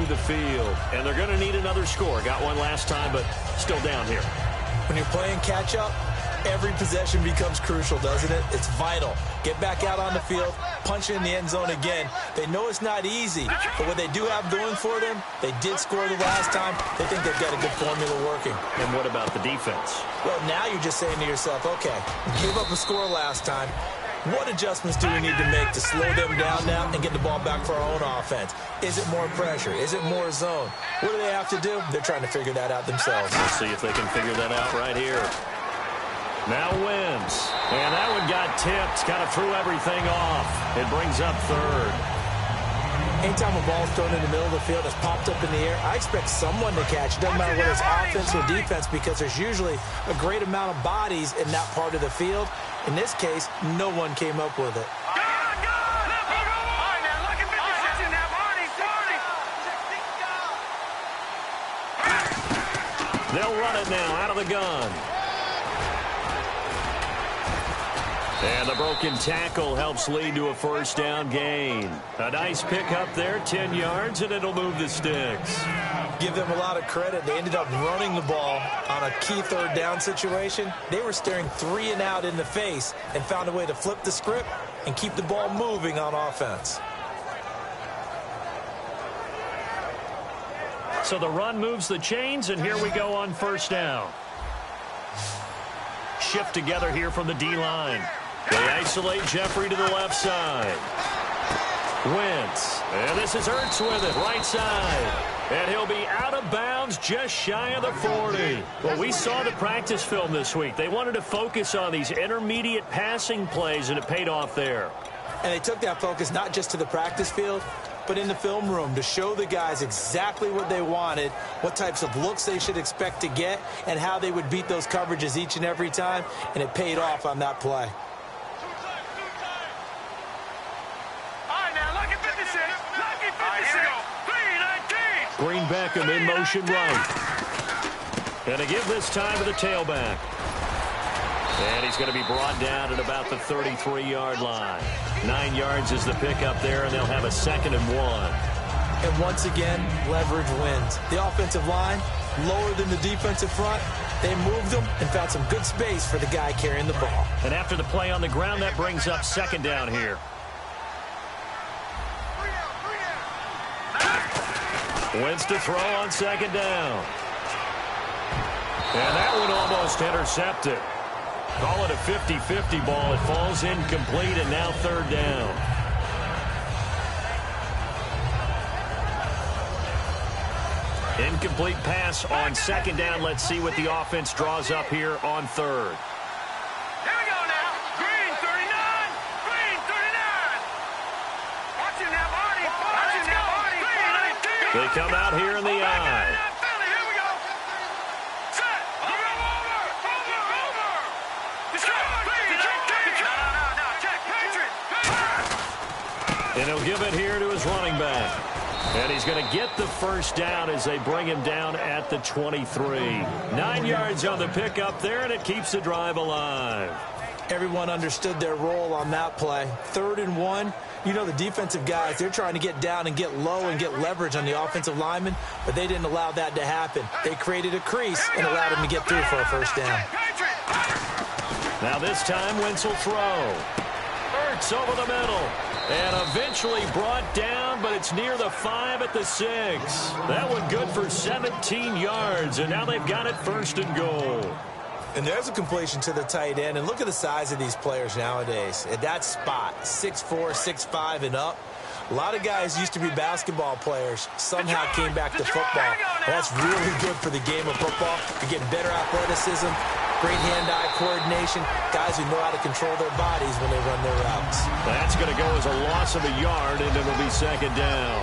through the field. And they're going to need another score. Got one last time, but still down here. When you're playing catch-up, every possession becomes crucial, doesn't it? It's vital. Get back out on the field, punch in the end zone again. They know it's not easy, but what they do have going for them, they did score the last time. They think they've got a good formula working. And what about the defense? Well, now you're just saying to yourself, okay, we gave up a score last time. What adjustments do we need to make to slow them down now and get the ball back for our own offense? Is it more pressure? Is it more zone? What do they have to do? They're trying to figure that out themselves. We'll see if they can figure that out right here. Now wins. And that one got tipped. Kind of threw everything off. It brings up third. Anytime a ball's thrown in the middle of the field, it's popped up in the air, I expect someone to catch. It doesn't matter whether it's offense or defense, because there's usually a great amount of bodies in that part of the field. In this case, no one came up with it. They'll run it now out of the gun. And the broken tackle helps lead to a first down gain. A nice pickup there, 10 yards, and it'll move the sticks. Give them a lot of credit. They ended up running the ball on a key third down situation. They were staring 3 and out in the face and found a way to flip the script and keep the ball moving on offense. So the run moves the chains, and here we go on first down. Shift together here from the D-line. They isolate Jeffrey to the left side. Wentz. And this is Ertz with it, right side. And he'll be out of bounds just shy of the 40. Well, we saw the practice film this week. They wanted to focus on these intermediate passing plays, and it paid off there. And they took that focus not just to the practice field, but in the film room to show the guys exactly what they wanted, what types of looks they should expect to get, and how they would beat those coverages each and every time, and it paid off on that play. Green Beckham in motion right. And a give this time to the tailback. And he's going to be brought down at about the 33-yard line. 9 yards is the pickup there, and they'll have a 2nd and 1. And once again, leverage wins. The offensive line, lower than the defensive front. They moved them and found some good space for the guy carrying the ball. And after the play on the ground, that brings up 2nd down here. Wentz to throw on 2nd down. And that one almost intercepted. Call it a 50-50 ball. It falls incomplete, and now 3rd down. Incomplete pass on 2nd down. Let's see what the offense draws up here on 3rd. Here we go now. Green 39. Green 39. Watch it now, Barney. Watch it now, Barney. They come out here in the eye. And he'll give it here to his running back. And he's going to get the first down as they bring him down at the 23. 9 yards on the pickup there, and it keeps the drive alive. Everyone understood their role on that play. 3rd and 1. You know, the defensive guys, they're trying to get down and get low and get leverage on the offensive linemen, but they didn't allow that to happen. They created a crease and allowed him to get through for a first down. Now this time, Wentz will throw. Ertz over the middle. And eventually brought down, but it's near the 5 at the 6. That one good for 17 yards, and now they've got it 1st and goal. And there's a completion to the tight end. And look at the size of these players nowadays. At that spot, 6'4", 6'5", and up. A lot of guys used to be basketball players, somehow came back to football. And that's really good for the game of football. You're getting better athleticism, great hand-eye coordination, guys who know how to control their bodies when they run their routes. That's going to go as a loss of a yard, and it'll be 2nd down.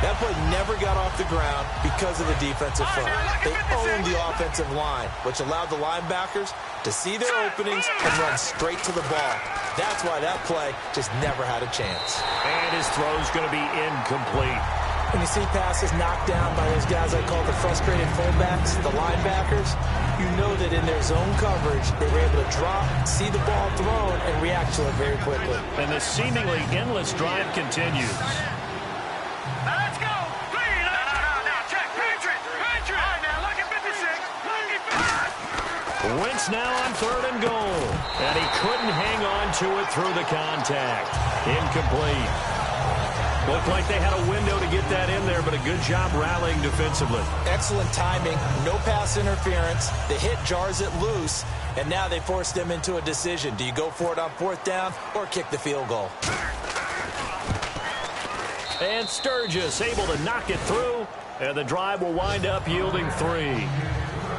That play never got off the ground because of the defensive front. They owned the offensive line, which allowed the linebackers to see their openings and run straight to the ball. That's why that play just never had a chance. And his throw's going to be incomplete. When you see passes knocked down by those guys I call the frustrated fullbacks, the linebackers, you know that in their zone coverage, they were able to drop, see the ball thrown, and react to it very quickly. And the seemingly endless drive continues. Let's go. Green. Wentz now on 3rd and goal. And he couldn't hang on to it through the contact. Incomplete. Looked like they had a window to get that in there, but a good job rallying defensively. Excellent timing. No pass interference. The hit jars it loose, and now they force them into a decision. Do you go for it on 4th down or kick the field goal? And Sturgis able to knock it through, and the drive will wind up yielding 3.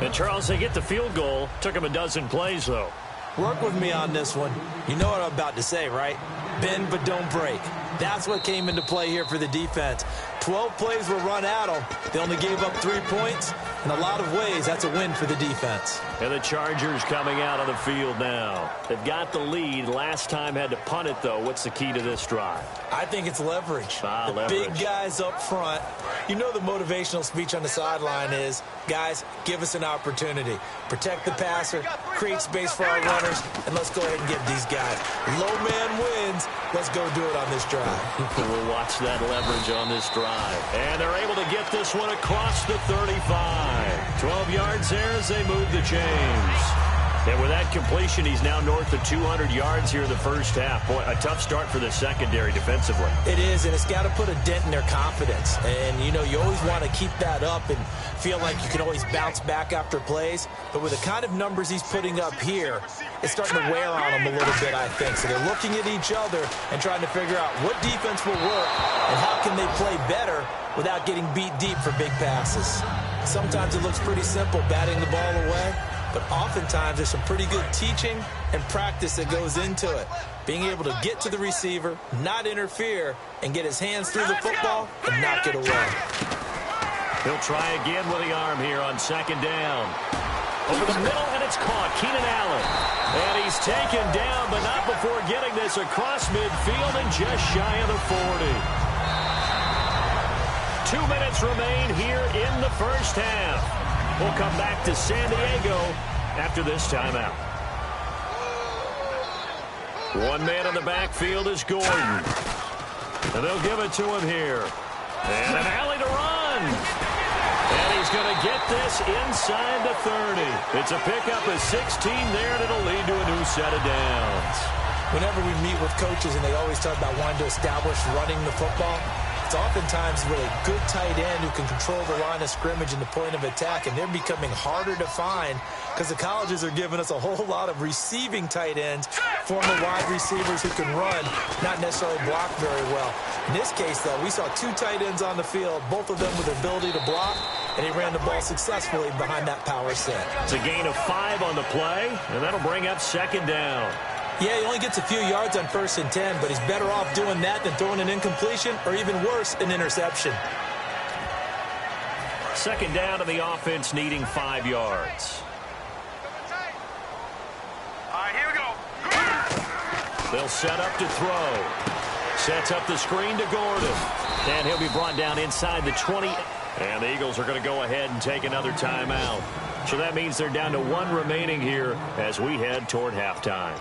And, Charles, they get the field goal. Took them a dozen plays, though. Work with me on this one. You know what I'm about to say, right? Bend but don't break. That's what came into play here for the defense. 12 plays were run at them. They only gave up 3 points. In a lot of ways, that's a win for the defense. And the Chargers coming out on the field now. They've got the lead. Last time had to punt it, though. What's the key to this drive? I think it's leverage. The big guys up front. You know the motivational speech on the sideline is, guys, give us an opportunity. Protect the passer, create space for our runners, and let's go ahead and give these guys. Low man wins. Let's go do it on this drive. We'll watch that leverage on this drive. And they're able to get this one across the 35. 12 yards there as they move the chains. And with that completion, he's now north of 200 yards here in the first half. Boy, a tough start for the secondary defensively. It is, and it's got to put a dent in their confidence. And, you know, you always want to keep that up and feel like you can always bounce back after plays. But with the kind of numbers he's putting up here, it's starting to wear on them a little bit, I think. So they're looking at each other and trying to figure out what defense will work and how can they play better without getting beat deep for big passes. Sometimes it looks pretty simple, batting the ball away. But oftentimes there's some pretty good teaching and practice that goes into it. Being able to get to the receiver, not interfere, and get his hands through the football and knock it away. He'll try again with the arm here on 2nd down. Over the middle, and it's caught. Keenan Allen. And he's taken down, but not before getting this across midfield and just shy of the 40. 2 minutes remain here in the first half. We'll come back to San Diego after this timeout. One man in the backfield is Gordon. And they'll give it to him here. And an alley to run. And he's going to get this inside the 30. It's a pickup of 16 there, and it'll lead to a new set of downs. Whenever we meet with coaches and they always talk about wanting to establish running the football, it's oftentimes with a good tight end who can control the line of scrimmage and the point of attack, and they're becoming harder to find because the colleges are giving us a whole lot of receiving tight ends, former wide receivers who can run, not necessarily block very well. In this case, though, we saw 2 tight ends on the field, both of them with the ability to block, and he ran the ball successfully behind that power set. It's a gain of 5 on the play, and that'll bring up 2nd down. Yeah, he only gets a few yards on 1st and 10, but he's better off doing that than throwing an incompletion or even worse, an interception. 2nd down, and the offense needing 5 yards. All right, here we go. They'll set up to throw. Sets up the screen to Gordon. And he'll be brought down inside the 20. And the Eagles are going to go ahead and take another timeout. So that means they're down to 1 remaining here as we head toward halftime.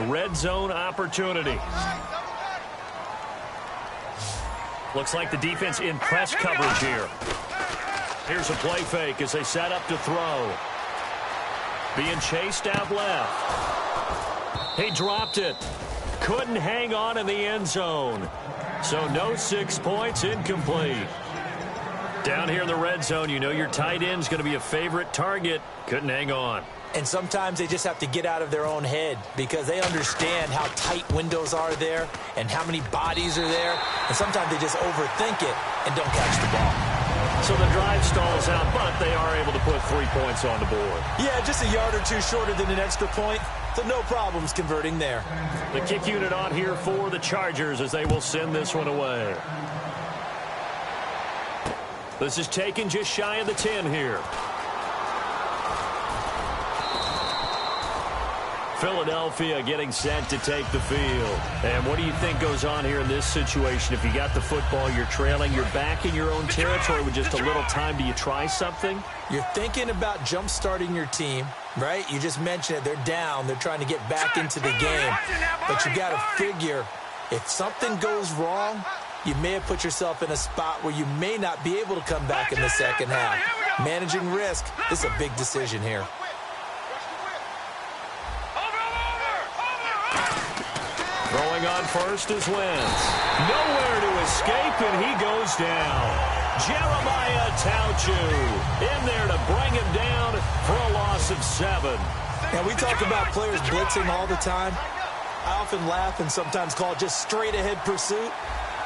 Red zone opportunity. Looks like the defense in press coverage here. Here's a play fake as they set up to throw. Being chased out left. He dropped it. Couldn't hang on in the end zone. So no 6 points, incomplete. Down here in the red zone, you know your tight end's going to be a favorite target. Couldn't hang on. And sometimes they just have to get out of their own head because they understand how tight windows are there and how many bodies are there. And sometimes they just overthink it and don't catch the ball. So the drive stalls out, but they are able to put 3 points on the board. Yeah, just a yard or 2 shorter than an extra point. So no problems converting there. The kick unit on here for the Chargers as they will send this one away. This is taken just shy of the 10 here. Philadelphia getting set to take the field. And what do you think goes on here in this situation? If you got the football, you're trailing, you're back in your own territory with just a little time. Do you try something? You're thinking about jump-starting your team, right? You just mentioned it. They're down. They're trying to get back into the game. But you got to figure if something goes wrong, you may have put yourself in a spot where you may not be able to come back in the second half. Managing risk. This is a big decision here. Throwing on first is Wentz. Nowhere to escape, and he goes down. Jeremiah Tauchu in there to bring him down for a loss of 7. Now, we talk about players blitzing all the time. I often laugh and sometimes call it just straight-ahead pursuit.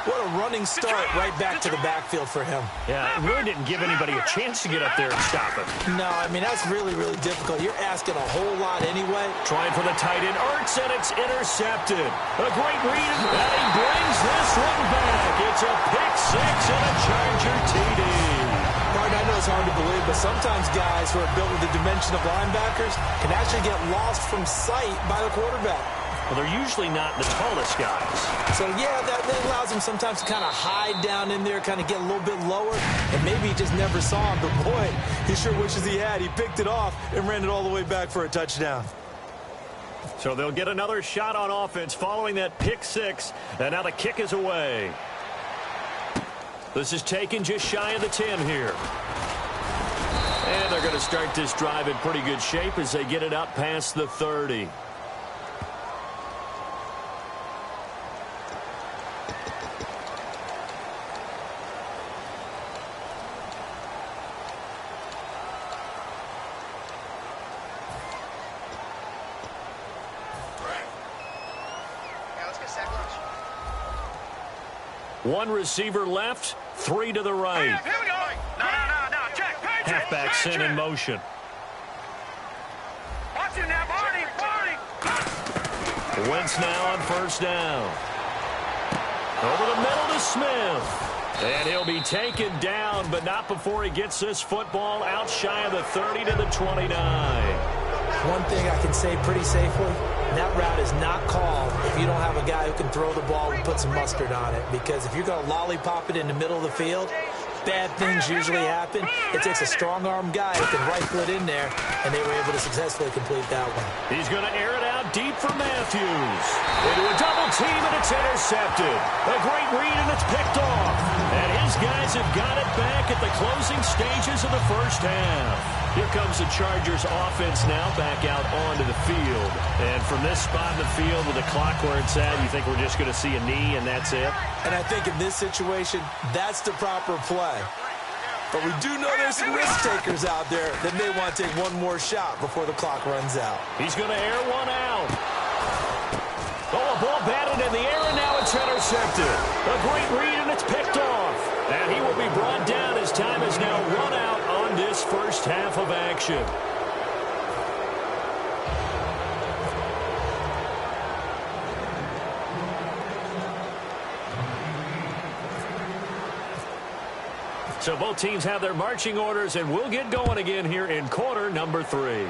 What a running start right back to the backfield for him. Yeah, it really didn't give anybody a chance to get up there and stop it. No, I mean, that's really, really difficult. You're asking a whole lot anyway. Trying for the tight end, Ertz, and it's intercepted. A great read, and he brings this one back. It's a pick 6 and a Charger TD. Martin, I know it's hard to believe, but sometimes guys who are built with the dimension of linebackers can actually get lost from sight by the quarterback. Well, they're usually not the tallest guys. So, yeah, that allows him sometimes to kind of hide down in there, kind of get a little bit lower, and maybe he just never saw him. But, boy, he sure wishes he had. He picked it off and ran it all the way back for a touchdown. So they'll get another shot on offense following that pick 6, and now the kick is away. This is taken just shy of the 10 here. And they're going to start this drive in pretty good shape as they get it up past the 30. One receiver left, 3 to the right. Here we go. No. Check. Halfback sent in motion. Watch him now, Barney. Wentz now on first down. Over the middle to Smith. And he'll be taken down, but not before he gets this football out shy of the 30 to the 29. One thing I can say pretty safely, that route is not called if you don't have a guy who can throw the ball and put some mustard on it. Because if you're going to lollipop it in the middle of the field, bad things usually happen. It takes a strong-arm guy who can rifle it in there, and they were able to successfully complete that one. He's going to air it out deep for Matthews. Into a double team, and it's intercepted. A great read, and it's picked off. And his guys have got it back at the closing stages of the first half. Here comes the Chargers offense now back out onto the field. And from this spot in the field with the clock where it's at, you think we're just going to see a knee and that's it? And I think in this situation, that's the proper play. But we do know there's some risk takers out there that may want to take one more shot before the clock runs out. He's going to air one out. Oh, a ball batted in the air, and now it's intercepted. A great read, and it's picked off. And he will be brought down as time is now run out on this first half of action. So both teams have their marching orders, and we'll get going again here in quarter number 3.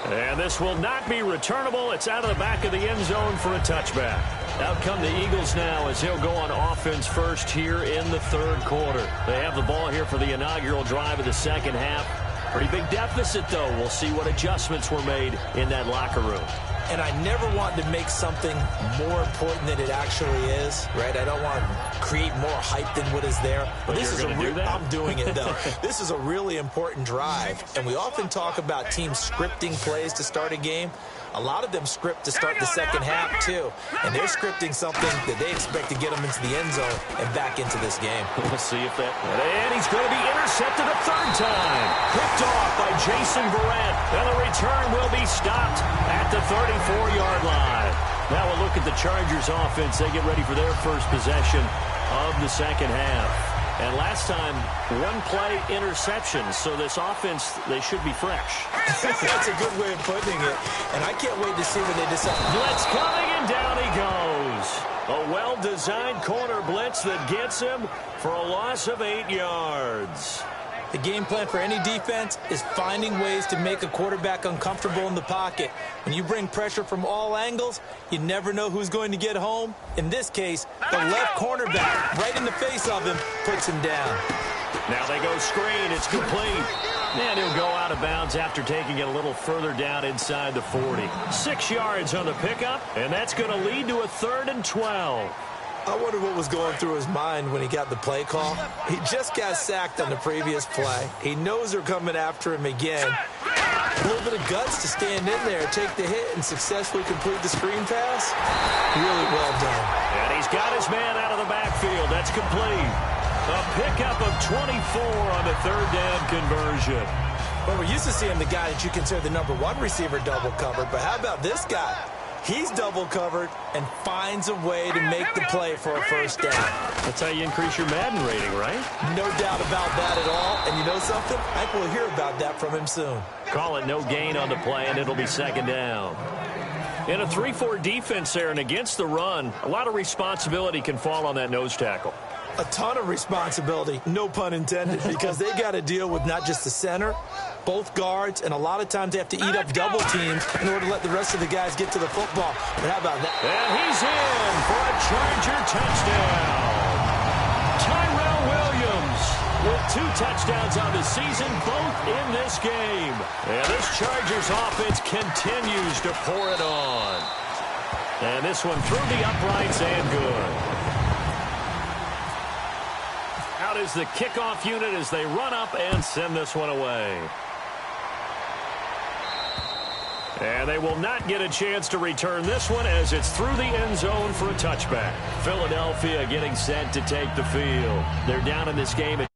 And this will not be returnable. It's out of the back of the end zone for a touchback. Out come the Eagles now as he'll go on offense first here in the third quarter. They have the ball here for the inaugural drive of the second half. Pretty big deficit, though. We'll see what adjustments were made in that locker room. And I never want to make something more important than it actually is, right? I don't want to create more hype than what is there. But this is I'm doing it, though. This is a really important drive. And we often talk about teams scripting plays to start a game. A lot of them script to start the second half, too. And they're scripting something that they expect to get them into the end zone and back into this game. We'll see if that... And he's going to be intercepted a third time. Picked off by Jason Verrett. And the return will be stopped at the 34-yard line. Now we'll look at the Chargers offense. They get ready for their first possession of the second half. And last time, one play interception. So this offense, they should be fresh. That's a good way of putting it. And I can't wait to see when they decide. Blitz coming, and down he goes. A well-designed corner blitz that gets him for a loss of 8 yards. The game plan for any defense is finding ways to make a quarterback uncomfortable in the pocket. When you bring pressure from all angles, you never know who's going to get home. In this case, the left cornerback, right in the face of him, puts him down. Now they go screen. It's complete. And he'll go out of bounds after taking it a little further down inside the 40. 6 yards on the pickup, and that's going to lead to a 3rd and 12. I wonder what was going through his mind when he got the play call. He just got sacked on the previous play. He knows they're coming after him again. A little bit of guts to stand in there, take the hit, and successfully complete the screen pass. Really well done. And he's got his man out of the backfield. That's complete. A pickup of 24 on the third down conversion. Well, we're used to seeing the guy that you consider the number one receiver double covered, but how about this guy? He's double covered and finds a way to make the play for a first down. That's how you increase your Madden rating, right? No doubt about that at all. And you know something? I think we'll hear about that from him soon. Call it no gain on the play, and it'll be second down. In a 3-4 defense there and against the run, a lot of responsibility can fall on that nose tackle. A ton of responsibility, no pun intended, because they got to deal with not just the center, both guards, and a lot of times they have to eat up double teams in order to let the rest of the guys get to the football. But how about that? And he's in for a Charger touchdown. Tyrell Williams with 2 touchdowns on the season, both in this game. And this Chargers offense continues to pour it on. And this one through the uprights and good. Out is the kickoff unit as they run up and send this one away. And they will not get a chance to return this one as it's through the end zone for a touchback. Philadelphia getting set to take the field. They're down in this game at